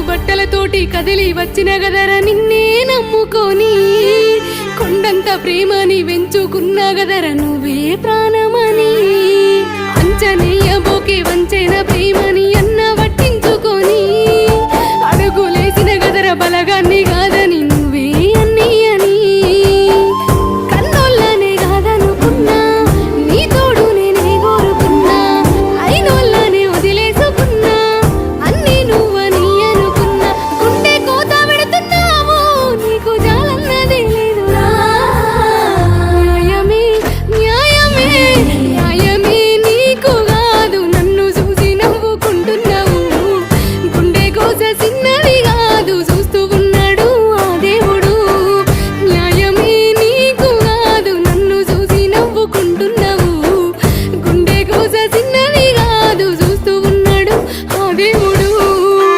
బట్టలతోటి కదిలి వచ్చిన గదర నిన్నే నమ్ముకొని కొండంత ప్రేమని వెంచుకున్న గదర నువ్వే ప్రాణమని అంచనీయబోకే వంచెన ప్రేమని అన్న